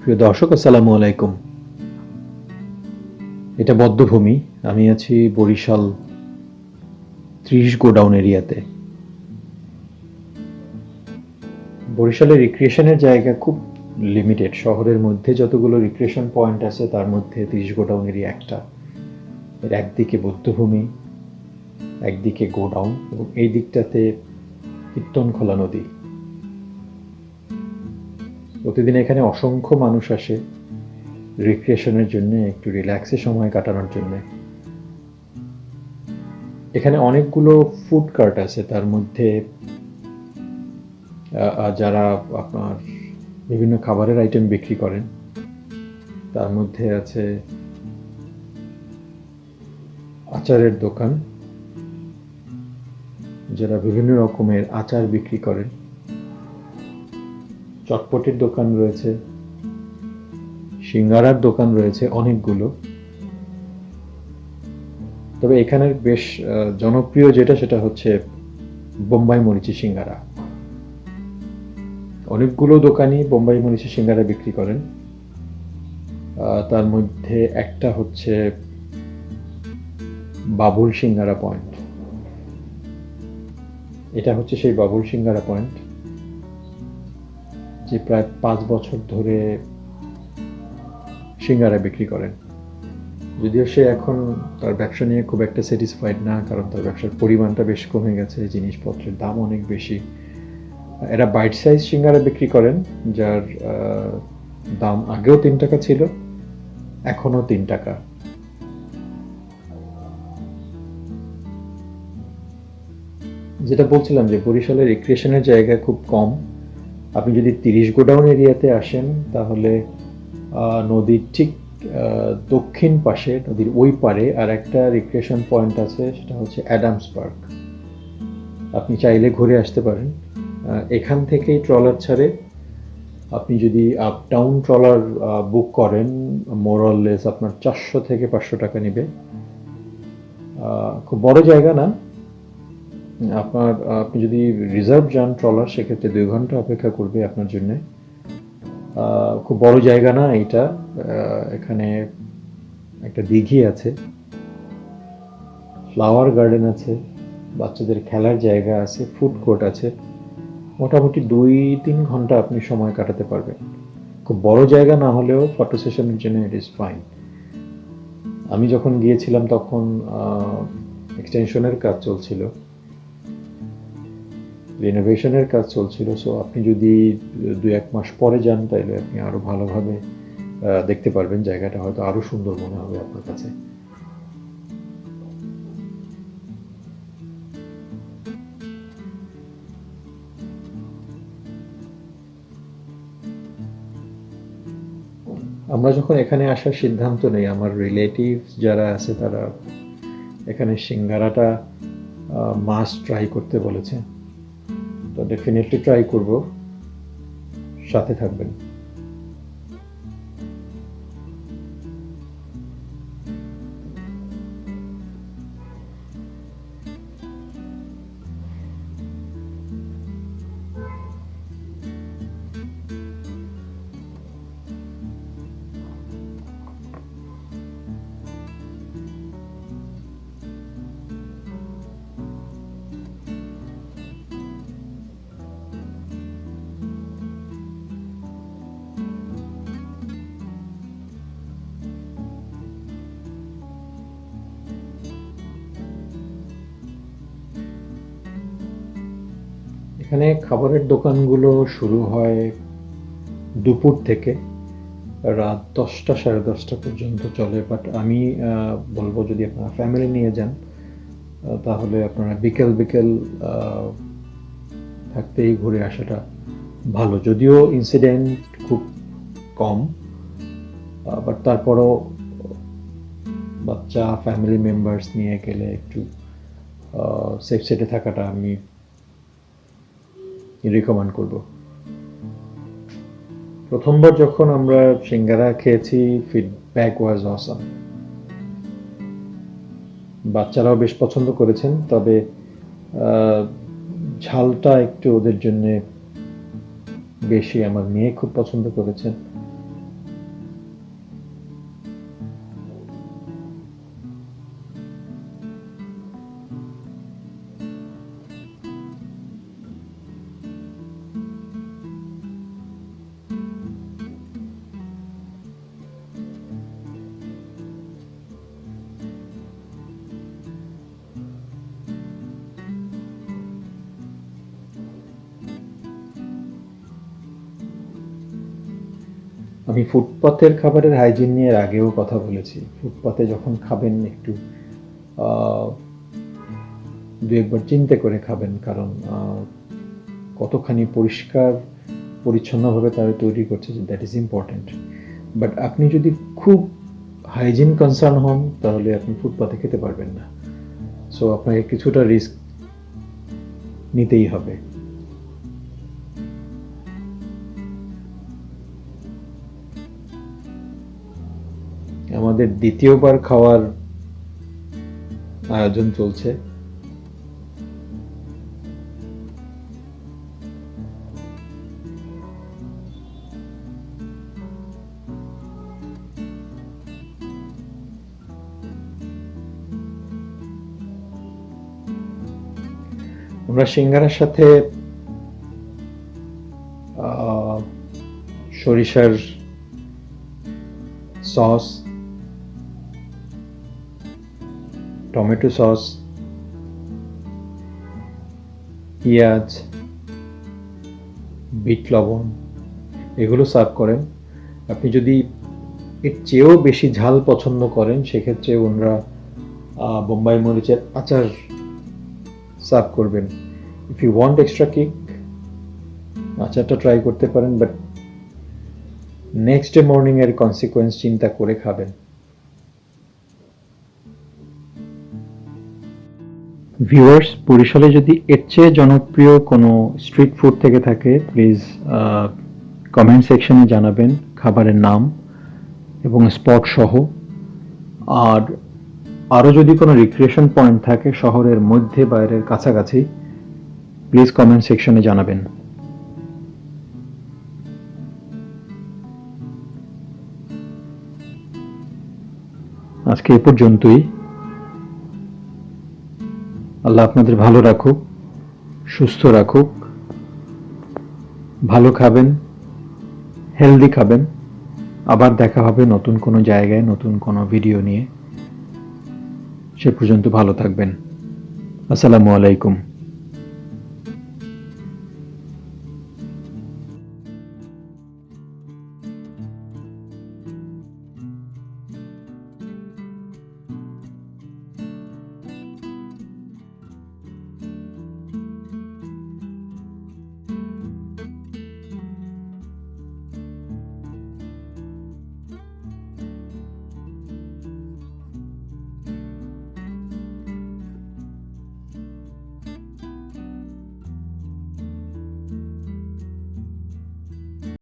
প্রিয় দর্শক, আসসালামু আলাইকুম। এটা বধ্যভূমি। আমি আছি বরিশাল 30 গোডাউন এরিয়াতে। বরিশালের রিক্রিয়েশনের জায়গা খুব লিমিটেড। শহরের মধ্যে যতগুলো রিক্রিয়েশন পয়েন্ট আছে তার মধ্যে 30 গোডাউন এরিয়া একটা। এর একদিকে বধ্যভূমি, একদিকে গোডাউন এবং এই দিকটাতে কীর্তনখোলা নদী। প্রতিদিন এখানে অসংখ্য মানুষ আসে রিক্রিয়েশনের জন্য, একটু রিল্যাক্সে সময় কাটানোর জন্য। এখানে অনেকগুলো ফুড কার্ট আছে, তার মধ্যে যারা আপনার বিভিন্ন খাবারের আইটেম বিক্রি করেন। তার মধ্যে আছে আচারের দোকান, যারা বিভিন্ন রকমের আচার বিক্রি করেন। চটপটির দোকান রয়েছে, সিঙ্গারার দোকান রয়েছে অনেকগুলো। তবে এখানের বেশ জনপ্রিয় সেটা হচ্ছে বোম্বাই মরিচি সিঙ্গারা। অনেকগুলো দোকানি বোম্বাই মরিচি সিঙ্গারা বিক্রি করেন। তার মধ্যে একটা হচ্ছে বাবুল সিঙ্গারা পয়েন্ট। এটা হচ্ছে সেই বাবুল সিঙ্গারা পয়েন্ট যে প্রায় 5 বছর ধরে সিঙ্গারা বিক্রি করেন। যদিও সে এখন তার ব্যবসা নিয়ে খুব একটা স্যাটিসফাইড না, কারণ তার ব্যবসার পরিমাণটা বেশ কমে গেছে, জিনিসপত্রের দাম অনেক বেশি। এরা বাইট সাইজ সিঙ্গারা বিক্রি করেন, যার দাম আগেও 3 টাকা ছিল, এখনো 3 টাকা। যেটা বলছিলাম যে বরিশালের রিক্রিয়েশনের জায়গা খুব কম। আপনি যদি 30 গোডাউন এরিয়াতে আসেন তাহলে নদীর ঠিক দক্ষিণ পাশে, নদীর ওই পারে আর একটা রিক্রিয়েশন পয়েন্ট আছে, সেটা হচ্ছে অ্যাডামস পার্ক। আপনি চাইলে ঘুরে আসতে পারেন। এখান থেকেই ট্রলার ছাড়ে। আপনি যদি আপ ডাউন ট্রলার বুক করেন, মোরলেস আপনার 400 থেকে 500 টাকা নেবে। খুব বড় জায়গা না। আপনি যদি রিজার্ভ যান ট্রলার, সেক্ষেত্রে 2 ঘন্টা অপেক্ষা করবে আপনার জন্য। খুব বড় জায়গা না এটা। এখানে একটা দিঘি আছে, ফ্লাওয়ার গার্ডেন আছে, বাচ্চাদের খেলার জায়গা আছে, ফুড কোর্ট আছে। মোটামুটি 2-3 ঘন্টা আপনি সময় কাটাতে পারবেন। খুব বড় জায়গা না হলেও ফটো সেশনের জন্য ইট ইজ ফাইন। আমি যখন গিয়েছিলাম তখন এক্সটেনশনের কাজ চলছিল, রিনোভেশনের কাজ চলছিল। সো আপনি যদি 2-1 মাস পরে যান তাহলে আপনি আরো ভালোভাবে দেখতে পারবেন। জায়গাটা হয়তো আরো সুন্দর মনে হবে আপনার কাছে। আমরা যখন এখানে আসার সিদ্ধান্ত নেই, আমার রিলেটিভস যারা আছে তারা এখানে সিঙ্গারাটা মাস্ট ট্রাই করতে বলেছে। তো ডেফিনেটলি ট্রাই করব, সাথে থাকবেন। এখানে খাবারের দোকানগুলো শুরু হয় দুপুর থেকে, রাত 10টা 10:30 পর্যন্ত চলে। বাট আমি বলবো যদি আপনারা ফ্যামিলি নিয়ে যান তাহলে আপনারা বিকেল বিকেল থাকতেই ঘুরে আসাটা ভালো। যদিও ইনসিডেন্ট খুব কম, বাট তারপরও বাচ্চা ফ্যামিলি মেম্বার্স নিয়ে গেলে একটু সেফ সাইডে থাকাটা আমি রিকমেন্ড করব। প্রথমবার যখন আমরা সিঙ্গারা খেয়েছি, ফিডব্যাক ওয়াজ অসাম। বাচ্চারাও বেশ পছন্দ করেছেন, তবে ঝালটা একটু ওদের জন্য বেশি। আমার মেয়ে খুব পছন্দ করেছেন। আমি ফুটপাতের খাবারের হাইজিন নিয়ে এর আগেও কথা বলেছি। ফুটপাতে যখন খাবেন একটু দু একবার চিন্তা করে খাবেন, কারণ কতখানি পরিষ্কার পরিচ্ছন্নভাবে তারা তৈরি করছে, দ্যাট ইজ ইম্পর্টেন্ট। বাট আপনি যদি খুব হাইজিন কনসার্ন হন তাহলে আপনি ফুটপাতে খেতে পারবেন না। সো আপনাকে কিছুটা রিস্ক নিতেই হবে। আমাদের দ্বিতীয়বার খাওয়ার আয়োজন চলছে। আমরা সিঙ্গারার সাথে সরিষার সস, টমেটো সস, পেঁয়াজ, বিট লবণ এগুলো সার্ভ করেন। আপনি যদি এর চেয়েও বেশি ঝাল পছন্দ করেন সেক্ষেত্রে ওনারা বোম্বাই মরিচের আচার সার্ভ করবেন। If you want extra kick, আচারটা ট্রাই করতে পারেন, বাট নেক্সট ডে মর্নিং এর কনসিকোয়েন্স চিন্তা করে খাবেন। ভিউয়ার্স, বরিশালে যদি এর চেয়ে জনপ্রিয় কোনো স্ট্রিট ফুড থেকে থাকে প্লিজ কমেন্ট সেকশনে জানাবেন খাবারের নাম এবং স্পট সহ। আর আরও যদি কোনো রিক্রিয়েশন পয়েন্ট থাকে শহরের মধ্যে বাইরের কাছাকাছি, প্লিজ কমেন্ট সেকশনে জানাবেন। আজকে এ পর্যন্তই। আল্লাহ আপনাদের ভালো রাখুক, সুস্থ রাখুক, ভালো খাবেন, হেলদি খাবেন। আবার দেখা হবে নতুন কোনো জায়গায় নতুন কোনো ভিডিও নিয়ে। সে পর্যন্ত ভালো থাকবেন। আসসালামু আলাইকুম।